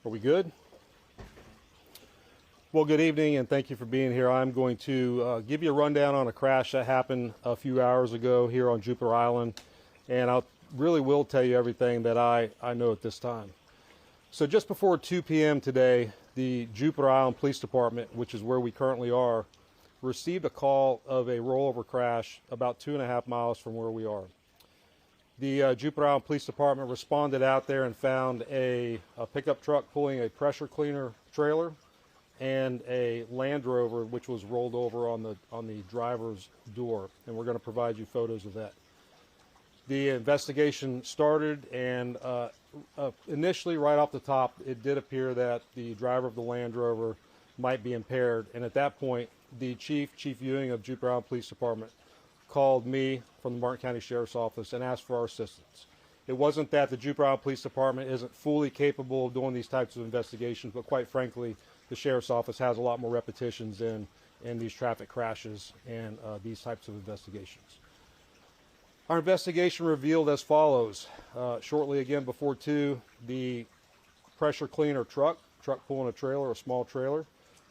Are we good? Well, good evening and thank you for being here. I'm going to give you a rundown on a crash that happened a few hours ago here on Jupiter Island, and I really will tell you everything that I know at this time. So just before 2 p.m. today, the Jupiter Island Police Department, which is where we currently are, received a call of a rollover crash about 2.5 miles from where we are. The Jupiter Island Police Department responded out there and found a pickup truck pulling a pressure cleaner trailer and a Land Rover which was rolled over on the driver's door, and we're going to provide you photos of that. The investigation started, and initially, right off the top, it did appear that the driver of the Land Rover might be impaired, and at that point, the Chief Ewing of Jupiter Island Police Department called me from the Martin County Sheriff's Office and asked for our assistance. It wasn't that the Jupiter Island Police Department isn't fully capable of doing these types of investigations, but quite frankly, the Sheriff's Office has a lot more repetitions in these traffic crashes and these types of investigations. Our investigation revealed as follows. Shortly again before 2, the pressure cleaner truck pulling a trailer, a small trailer,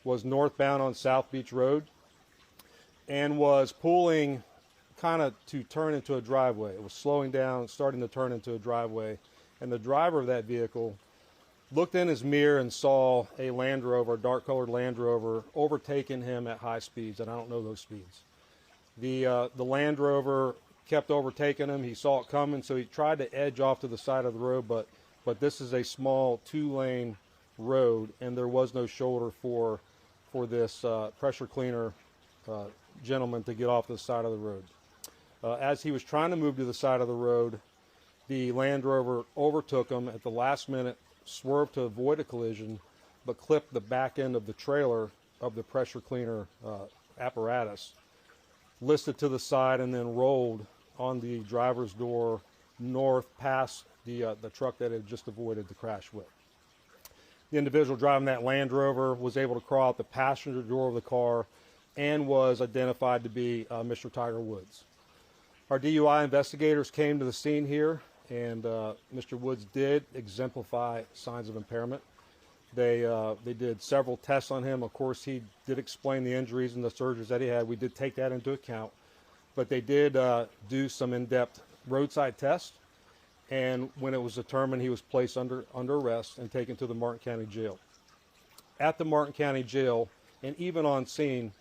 was northbound on South Beach Road and was pulling kind of to turn into a driveway. It was slowing down, starting to turn into a driveway, and the driver of that vehicle looked in his mirror and saw a Land Rover, a dark-colored Land Rover, overtaking him at high speeds, and I don't know those speeds. The Land Rover kept overtaking him. He saw it coming, so he tried to edge off to the side of the road, but this is a small 2-lane road, and there was no shoulder for this pressure cleaner gentleman to get off the side of the road. As he was trying to move to the side of the road, the Land Rover overtook him at the last minute, swerved to avoid a collision, but clipped the back end of the trailer of the pressure cleaner apparatus, listed to the side, and then rolled on the driver's door north past the truck that had just avoided the crash with. The individual driving that Land Rover was able to crawl out the passenger door of the car and was identified to be Mr. Tiger Woods. Our DUI investigators came to the scene here, and Mr. Woods did exemplify signs of impairment. They did several tests on him. Of course, he did explain the injuries and the surgeries that he had. We did take that into account. But they did do some in-depth roadside tests, and when it was determined, he was placed under arrest and taken to the Martin County Jail. At the Martin County Jail, and even on scene,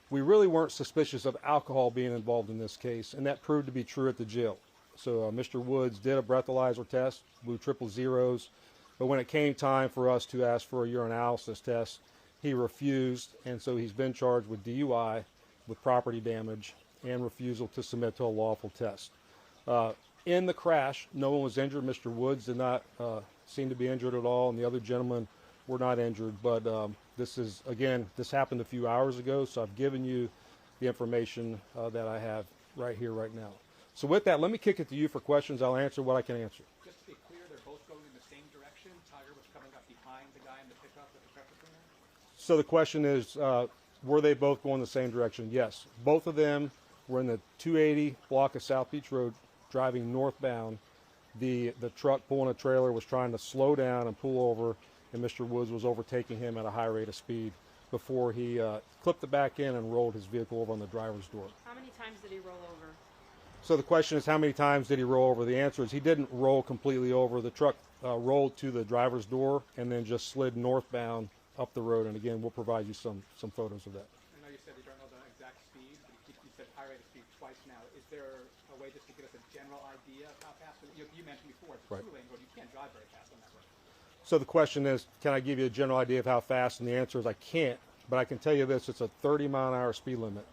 we really weren't suspicious of alcohol being involved in this case, and that proved to be true at the jail. So Mr. Woods did a breathalyzer test, blew triple zeros, but when it came time for us to ask for a urinalysis test, he refused, and so he's been charged with DUI, with property damage, and refusal to submit to a lawful test. In the crash, no one was injured. Mr. Woods did not seem to be injured at all, and the other gentlemen were not injured, but this happened a few hours ago, so I've given you the information that I have right here, right now. So with that, let me kick it to you for questions. I'll answer what I can answer. Just to be clear, they're both going in the same direction? Tiger was coming up behind the guy in the pickup with the pressure cleaner? So the question is, were they both going the same direction? Yes. Both of them were in the 280 block of South Beach Road driving northbound. The truck pulling a trailer was trying to slow down and pull over, and Mr. Woods was overtaking him at a high rate of speed before he clipped the back end and rolled his vehicle over on the driver's door. How many times did he roll over? So the question is, how many times did he roll over? The answer is he didn't roll completely over. The truck rolled to the driver's door and then just slid northbound up the road. And again, we'll provide you some photos of that. I know you said you don't know the exact speed, but you said high rate of speed twice now. Is there a way just to give us a general idea of how fast? You mentioned before, it's a 2-lane road. You can't drive very fast on that road. So the question is, can I give you a general idea of how fast? And the answer is I can't, but I can tell you this, it's a 30-mile-an-hour speed limit.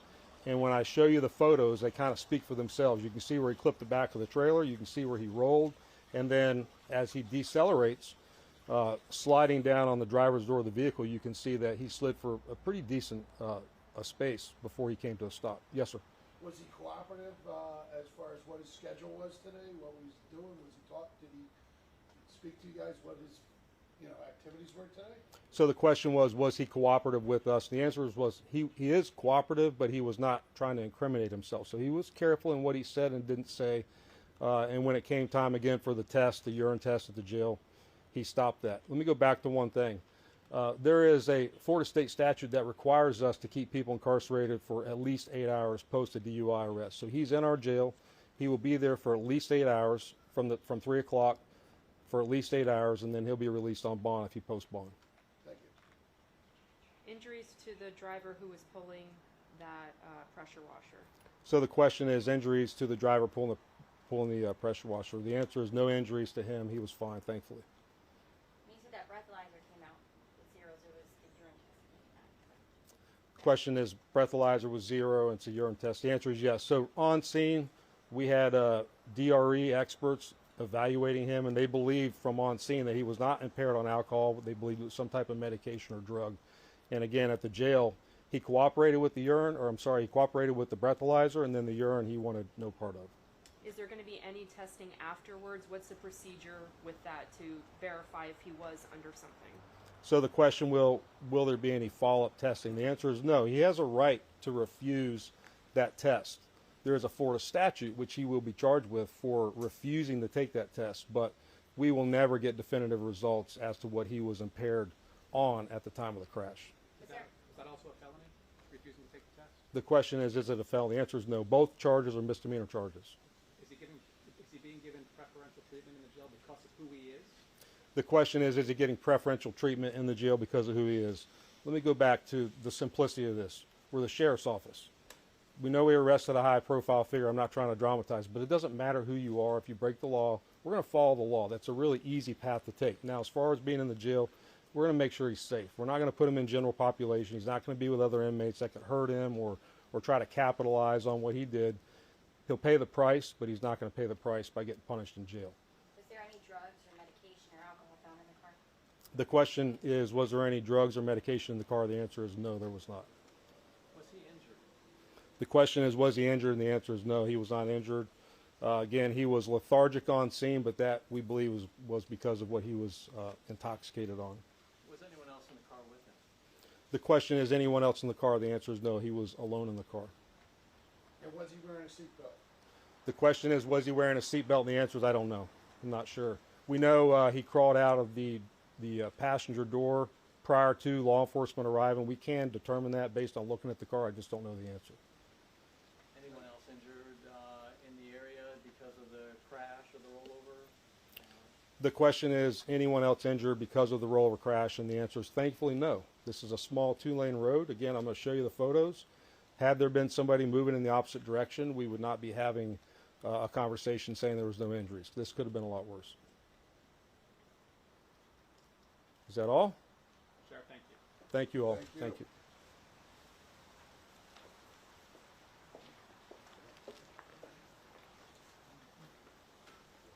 And when I show you the photos, they kind of speak for themselves. You can see where he clipped the back of the trailer. You can see where he rolled. And then as he decelerates, sliding down on the driver's door of the vehicle, you can see that he slid for a pretty decent a space before he came to a stop. Yes, sir. Was he cooperative as far as what his schedule was today, what he was doing? Was he did he speak to you guys what his activities were today? So the question was he cooperative with us? The answer was he is cooperative, but he was not trying to incriminate himself. So he was careful in what he said and didn't say. And when it came time again for the test, the urine test at the jail, he stopped that. Let me go back to one thing. There is a Florida state statute that requires us to keep people incarcerated for at least 8 hours post a DUI arrest. So he's in our jail. He will be there for at least 8 hours from 3 o'clock for at least 8 hours, and then he'll be released on bond if he posts bond. Thank you. Injuries to the driver who was pulling that pressure washer. So the question is injuries to the driver pulling the pressure washer. The answer is no injuries to him. He was fine, thankfully. When you said that breathalyzer came out with zeros, it was the urine test. The question is breathalyzer was 0 and it's a urine test. The answer is yes. So on scene, we had DRE experts evaluating him, and they believed from on scene that he was not impaired on alcohol, but they believed it was some type of medication or drug. And again, at the jail, he cooperated with the urine, or I'm sorry, he cooperated with the breathalyzer, and then the urine he wanted no part of. Is there going to be any testing afterwards? What's the procedure with that to verify if he was under something? So the question, will there be any follow-up testing? The answer is no. He has a right to refuse that test. There is a Florida statute which he will be charged with for refusing to take that test, but we will never get definitive results as to what he was impaired on at the time of the crash. Is that also a felony, refusing to take the test? The question is it a felony? The answer is no. Both charges are misdemeanor charges. Is he being given preferential treatment in the jail because of who he is? The question is he getting preferential treatment in the jail because of who he is? Let me go back to the simplicity of this. We're the sheriff's office. We know we arrested a high-profile figure. I'm not trying to dramatize, but it doesn't matter who you are. If you break the law, we're going to follow the law. That's a really easy path to take. Now, as far as being in the jail, we're going to make sure he's safe. We're not going to put him in general population. He's not going to be with other inmates that could hurt him or try to capitalize on what he did. He'll pay the price, but he's not going to pay the price by getting punished in jail. Was there any drugs or medication or alcohol found in the car? The question is, was there any drugs or medication in the car? The answer is no, there was not. Was he injured? The question is, was he injured? And the answer is no, he was not injured. Again, he was lethargic on scene, but that we believe was because of what he was intoxicated on. Was anyone else in the car with him? The question is, anyone else in the car? The answer is no, he was alone in the car. And was he wearing a seatbelt? The question is, was he wearing a seatbelt? And the answer is, I don't know. I'm not sure. We know he crawled out of the passenger door prior to law enforcement arriving. We can determine that based on looking at the car. I just don't know the answer. Anyone else injured in the area because of the crash or the rollover? The question is, anyone else injured because of the rollover crash? And the answer is, thankfully, no. This is a small 2-lane road. Again, I'm going to show you the photos. Had there been somebody moving in the opposite direction, we would not be having a conversation saying there was no injuries. This could have been a lot worse. Is that all? Sheriff, thank you. Thank you all. Thank you. Thank you.